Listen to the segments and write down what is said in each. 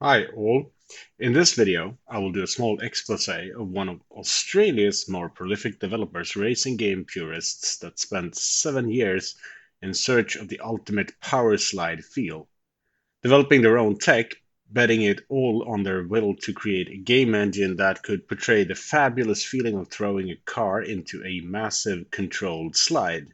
Hi all. In this video, I will do a small expose of one of Australia's more prolific developers, racing game purists that spent 7 years in search of the ultimate powerslide feel, developing their own tech, betting it all on their will to create a game engine that could portray the fabulous feeling of throwing a car into a massive controlled slide.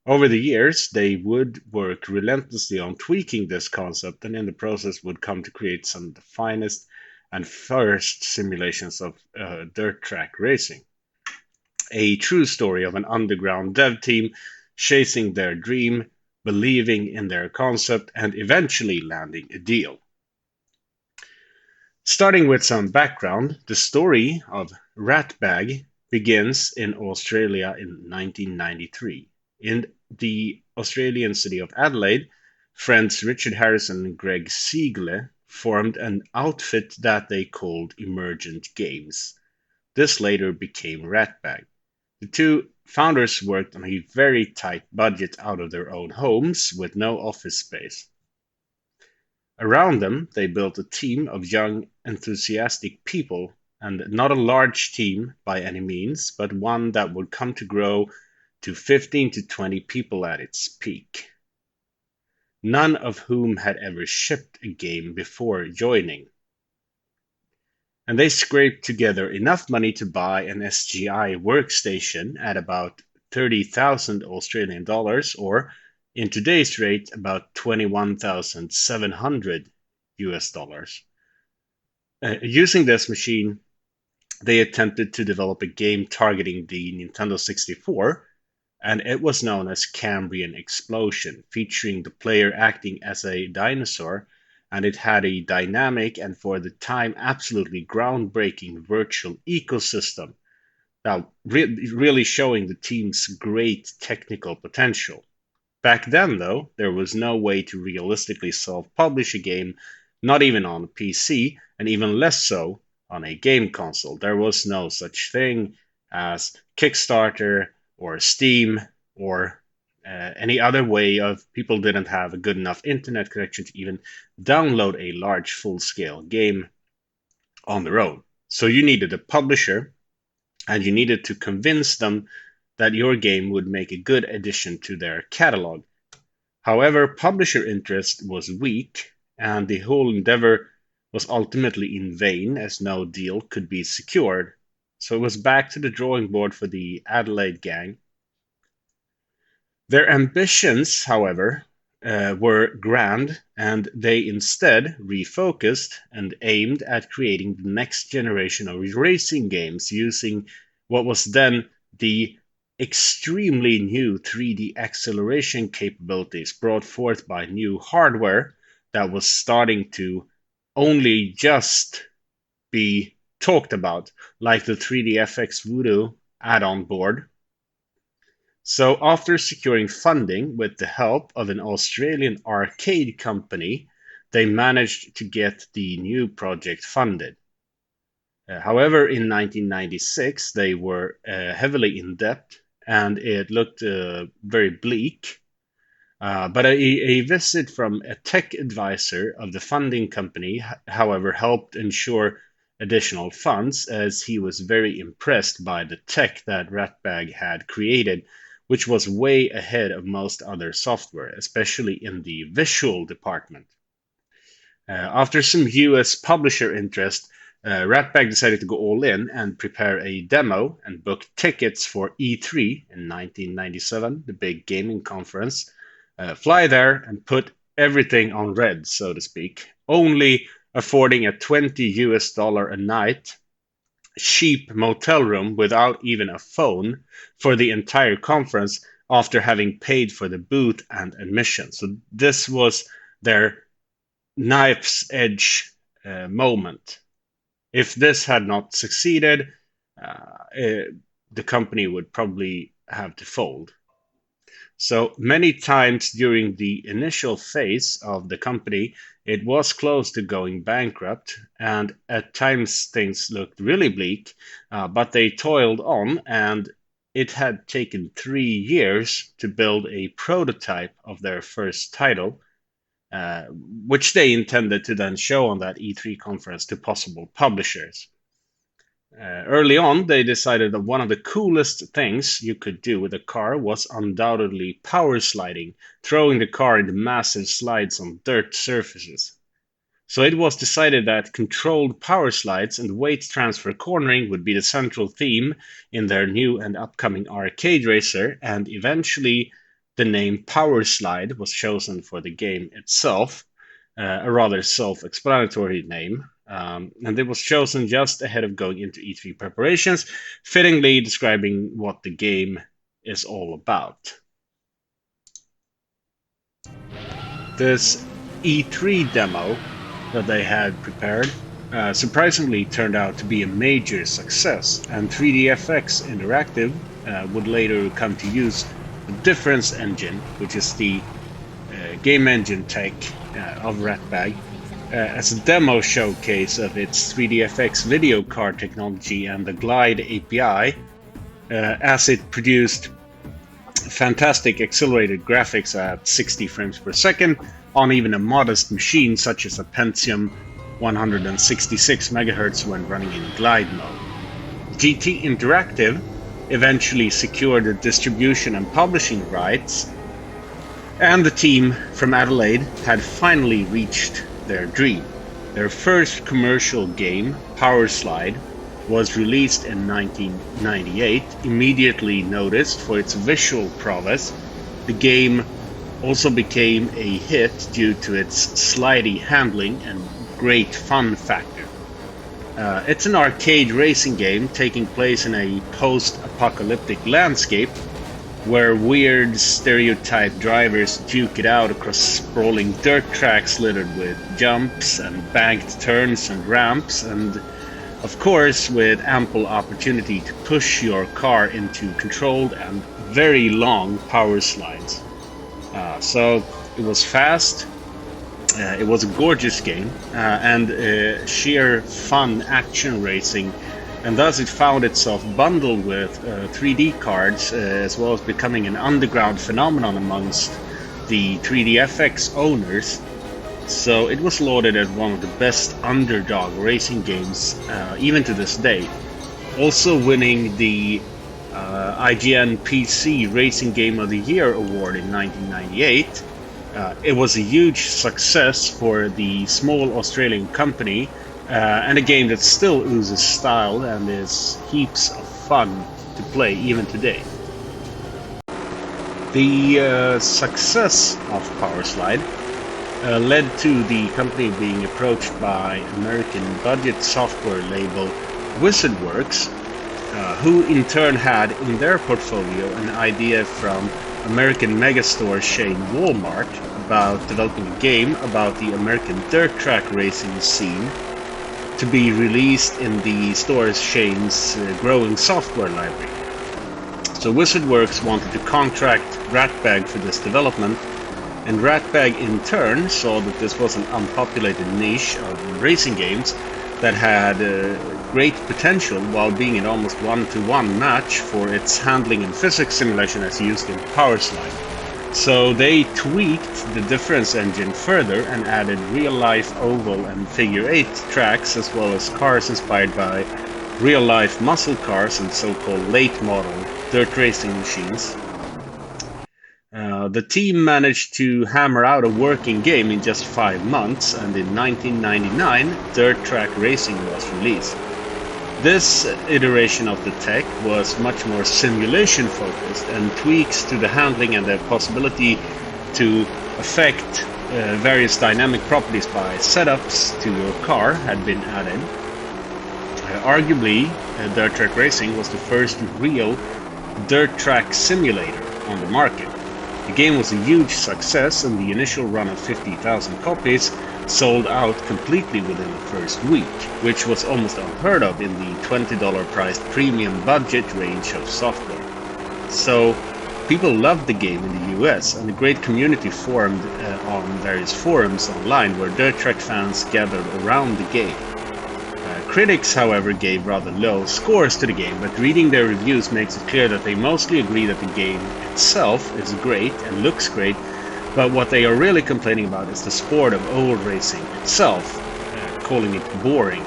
Over the years, they would work relentlessly on tweaking this concept, and in the process would come to create some of the finest and first simulations of dirt track racing. A true story of an underground dev team chasing their dream, believing in their concept, and eventually landing a deal. Starting with some background, the story of Ratbag begins in Australia in 1993. In the Australian city of Adelaide, friends Richard Harrison and Greg Siegle formed an outfit that they called Emergent Games. This later became Ratbag. The two founders worked on a very tight budget out of their own homes with no office space. Around them, they built a team of young, enthusiastic people, and not a large team by any means, but one that would come to grow to 15 to 20 people at its peak, none of whom had ever shipped a game before joining. And they scraped together enough money to buy an SGI workstation at about 30,000 Australian dollars, or in today's rate, about 21,700 US dollars. Using this machine, they attempted to develop a game targeting the Nintendo 64, and it was known as Cambrian Explosion, featuring the player acting as a dinosaur, and it had a dynamic and for the time absolutely groundbreaking virtual ecosystem, now really showing the team's great technical potential. Back then, though, there was no way to realistically self-publish a game, not even on a PC, and even less so on a game console. There was no such thing as Kickstarter or Steam or any other way of people didn't have a good enough internet connection to even download a large full-scale game on their own. So you needed a publisher and you needed to convince them that your game would make a good addition to their catalog. However, publisher interest was weak, and the whole endeavor was ultimately in vain as no deal could be secured. So it was back to the drawing board for the Adelaide gang. Their ambitions, however, were grand, and they instead refocused and aimed at creating the next generation of racing games using what was then the extremely new 3D acceleration capabilities brought forth by new hardware that was starting to only just be talked about, like the 3DFX Voodoo add-on board. So after securing funding with the help of an Australian arcade company, they managed to get the new project funded. However, in 1996, they were heavily in debt and it looked very bleak. But a visit from a tech advisor of the funding company, however, helped ensure additional funds as he was very impressed by the tech that Ratbag had created, which was way ahead of most other software, especially in the visual department. After some US publisher interest, Ratbag decided to go all in and prepare a demo and book tickets for E3 in 1997, the big gaming conference, fly there and put everything on red, so to speak, only affording a 20 US dollar a night cheap motel room without even a phone for the entire conference after having paid for the booth and admission. So this was their knife's edge moment. If this had not succeeded, the company would probably have to fold. So many times during the initial phase of the company, it was close to going bankrupt, and at times things looked really bleak, but they toiled on, and it had taken 3 years to build a prototype of their first title. which they intended to then show on that E3 conference to possible publishers. Early on, they decided that one of the coolest things you could do with a car was undoubtedly power sliding, throwing the car into massive slides on dirt surfaces. So it was decided that controlled power slides and weight transfer cornering would be the central theme in their new and upcoming arcade racer, and eventually the name Powerslide was chosen for the game itself, a rather self-explanatory name. And it was chosen just ahead of going into E3 preparations, fittingly describing what the game is all about. This E3 demo that they had prepared surprisingly turned out to be a major success, and 3DFX Interactive would later come to use the Difference engine, which is the game engine tech of Ratbag, as a demo showcase of its 3DFX video card technology and the Glide API, as it produced fantastic accelerated graphics at 60 frames per second on even a modest machine such as a Pentium 166 MHz when running in glide mode. GT Interactive eventually secured the distribution and publishing rights, and the team from Adelaide had finally reached their dream. Their first commercial game, Powerslide, was released in 1998, immediately noticed for its visual prowess. The game also became a hit due to its slidey handling and great fun factor. It's an arcade racing game taking place in a post-apocalyptic landscape where weird stereotype drivers duke it out across sprawling dirt tracks littered with jumps and banked turns and ramps, and of course with ample opportunity to push your car into controlled and very long power slides. So it was fast, it was a gorgeous game, and sheer fun action racing, and thus it found itself bundled with 3D cards, as well as becoming an underground phenomenon amongst the 3DFX owners. So it was lauded as one of the best underdog racing games, even to this day. Also winning the IGN PC Racing Game of the Year award in 1998. It was a huge success for the small Australian company, and a game that still oozes style and is heaps of fun to play even today. The success of Powerslide led to the company being approached by American budget software label WizardWorks, who in turn had in their portfolio an idea from American megastore chain Walmart about developing a game about the American dirt track racing scene to be released in the store's chain's growing software library. So WizardWorks wanted to contract Ratbag for this development, and Ratbag in turn saw that this was an unpopulated niche of racing games that had great potential while being an almost one-to-one match for its handling and physics simulation as used in Powerslide. So they tweaked the Difference engine further and added real-life oval and figure-8 tracks, as well as cars inspired by real-life muscle cars and so-called late-model dirt racing machines. The team managed to hammer out a working game in just 5 months, and in 1999, Dirt Track Racing was released. This iteration of the tech was much more simulation focused, and tweaks to the handling and the possibility to affect various dynamic properties by setups to your car had been added. Arguably, Dirt Track Racing was the first real dirt track simulator on the market. The game was a huge success, and the initial run of 50,000 copies sold out completely within the first week, which was almost unheard of in the $20 priced premium budget range of software. So people loved the game in the US, and a great community formed on various forums online where dirt track fans gathered around the game. Critics, however, gave rather low scores to the game, but reading their reviews makes it clear that they mostly agree that the game itself is great and looks great, But what they are really complaining about is the sport of oval racing itself, calling it boring.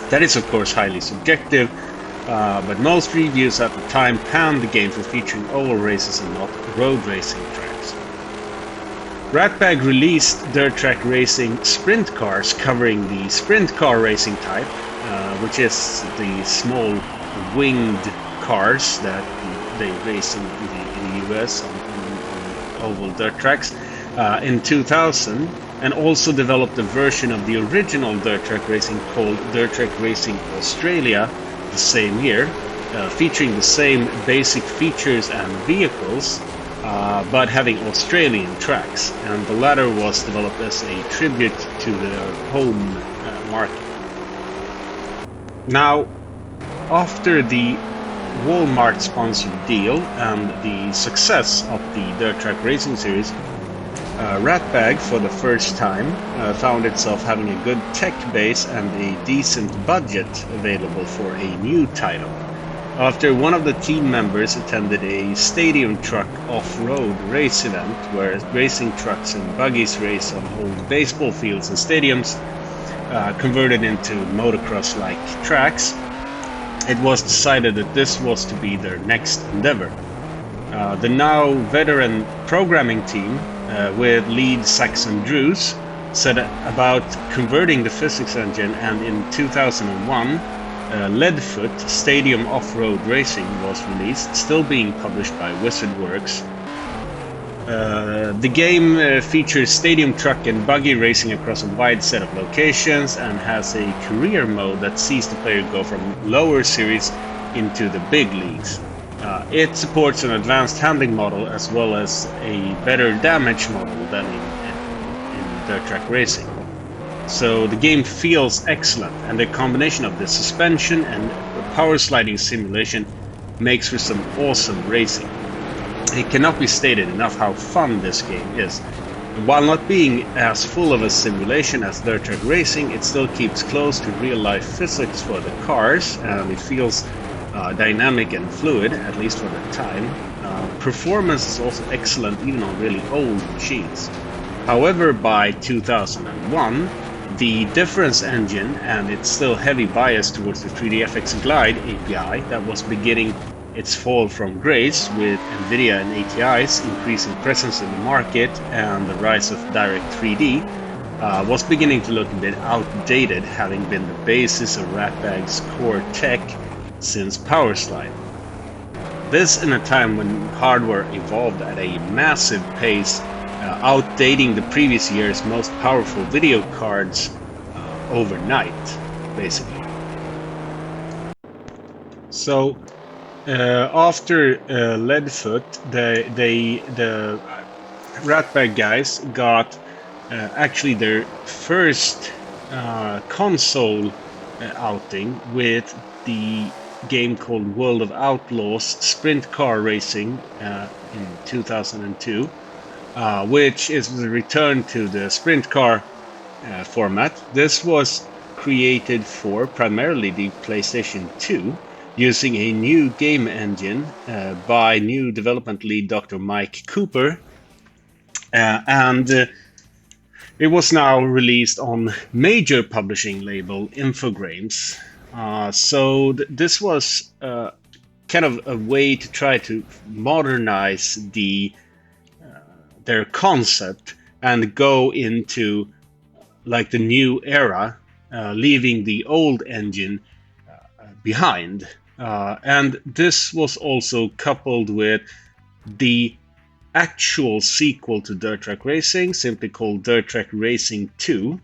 That is, of course, highly subjective, but most reviews at the time panned the game for featuring oval races and not road racing tracks. Ratbag released dirt track racing sprint cars covering the sprint car racing type, which is the small winged cars that they race in the US on oval dirt tracks, in 2000, and also developed a version of the original dirt track racing called Dirt Track Racing Australia the same year, featuring the same basic features and vehicles, but having Australian tracks, and the latter was developed as a tribute to the home market. Now, after the Walmart sponsored deal and the success of the Dirt Track Racing series, Ratbag for the first time found itself having a good tech base and a decent budget available for a new title. After one of the team members attended a stadium truck off-road race event where racing trucks and buggies race on old baseball fields and stadiums converted into motocross-like tracks, it was decided that this was to be their next endeavor. The now veteran programming team, with lead Saxon Drews, set about converting the physics engine, and in 2001, Leadfoot Stadium Off-Road Racing was released, still being published by WizardWorks. The game features stadium truck and buggy racing across a wide set of locations and has a career mode that sees the player go from lower series into the big leagues. It supports an advanced handling model as well as a better damage model than in dirt track racing. So the game feels excellent, and the combination of the suspension and power sliding simulation makes for some awesome racing. It cannot be stated enough how fun this game is. While not being as full of a simulation as dirt track racing, it still keeps close to real-life physics for the cars, and it feels dynamic and fluid, at least for the time. Performance is also excellent even on really old machines. However, by 2001, the difference engine and its still heavy bias towards the 3dFX Glide API that was beginning its fall from grace with NVIDIA and ATI's increasing presence in the market and the rise of Direct 3D was beginning to look a bit outdated, having been the basis of Ratbag's core tech since Powerslide. This in a time when hardware evolved at a massive pace, outdating the previous year's most powerful video cards overnight, basically. So after Leadfoot, the Ratbag guys got actually their first console outing with the game called World of Outlaws Sprint Car Racing in 2002, which is the return to the sprint car format. This was created for primarily the PlayStation 2, using a new game engine by new development lead Dr. Mike Cooper, and it was now released on major publishing label Infogrames. So this was kind of a way to try to modernize their concept and go into like the new era, leaving the old engine behind. And this was also coupled with the actual sequel to Dirt Track Racing, simply called Dirt Track Racing 2,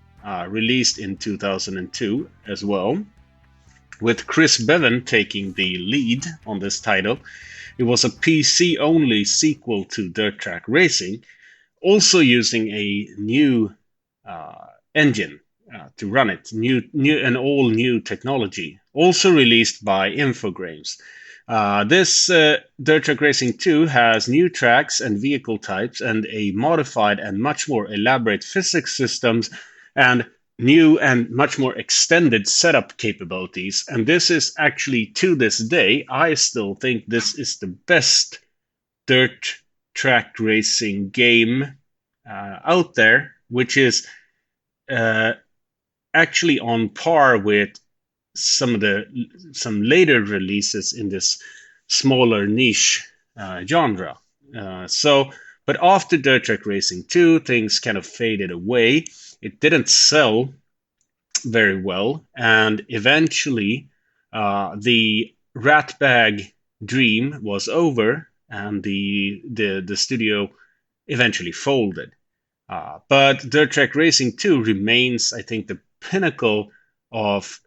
released in 2002 as well, with Chris Bevan taking the lead on this title. It was a PC-only sequel to Dirt Track Racing, also using a new engine to run it, an all-new technology, also released by Infogrames. This Dirt Track Racing 2 has new tracks and vehicle types and a modified and much more elaborate physics systems and new and much more extended setup capabilities. And this is actually, to this day, I still think this is the best dirt track racing game out there, which is uh, actually on par with some later releases in this smaller niche genre. But after Dirt Track Racing 2, things kind of faded away. It didn't sell very well, and eventually the Ratbag dream was over, and the studio eventually folded. But Dirt Track Racing 2 remains, I think, the pinnacle of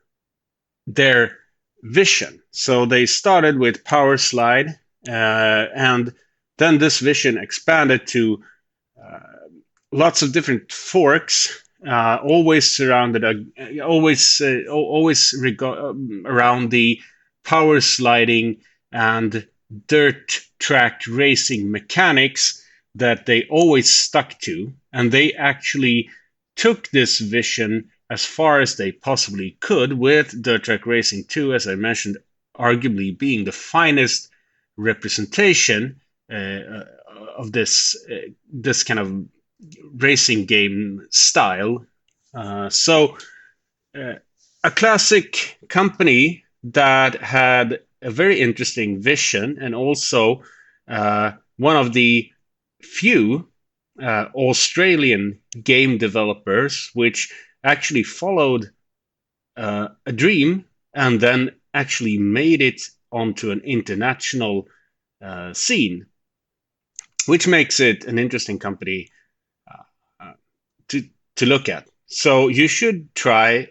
their vision. So they started with Powerslide, and then this vision expanded to uh, lots of different forks, always surrounded, around the power sliding and dirt track racing mechanics that they always stuck to, and they actually took this vision as far as they possibly could, with Dirt Track Racing 2, as I mentioned, arguably being the finest representation of this kind of racing game style. So, uh, a classic company that had a very interesting vision, and also one of the few Australian game developers which actually followed a dream and then actually made it onto an international scene, which makes it an interesting company uh, to to look at. So you should try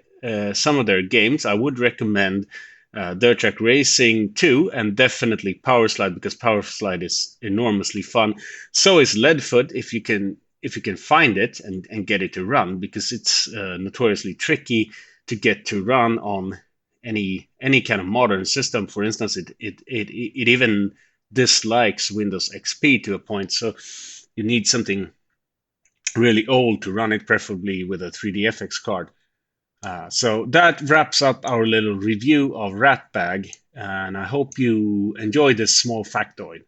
some of their games. I would recommend Dirt Track Racing 2, and definitely Powerslide, because Powerslide is enormously fun. So is Leadfoot, if you can find it and get it to run, because it's notoriously tricky to get to run on any kind of modern system. For instance, it even dislikes Windows XP to a point. So you need something really old to run it, preferably with a 3DFX card. So that wraps up our little review of Ratbag, and I hope you enjoyed this small factoid.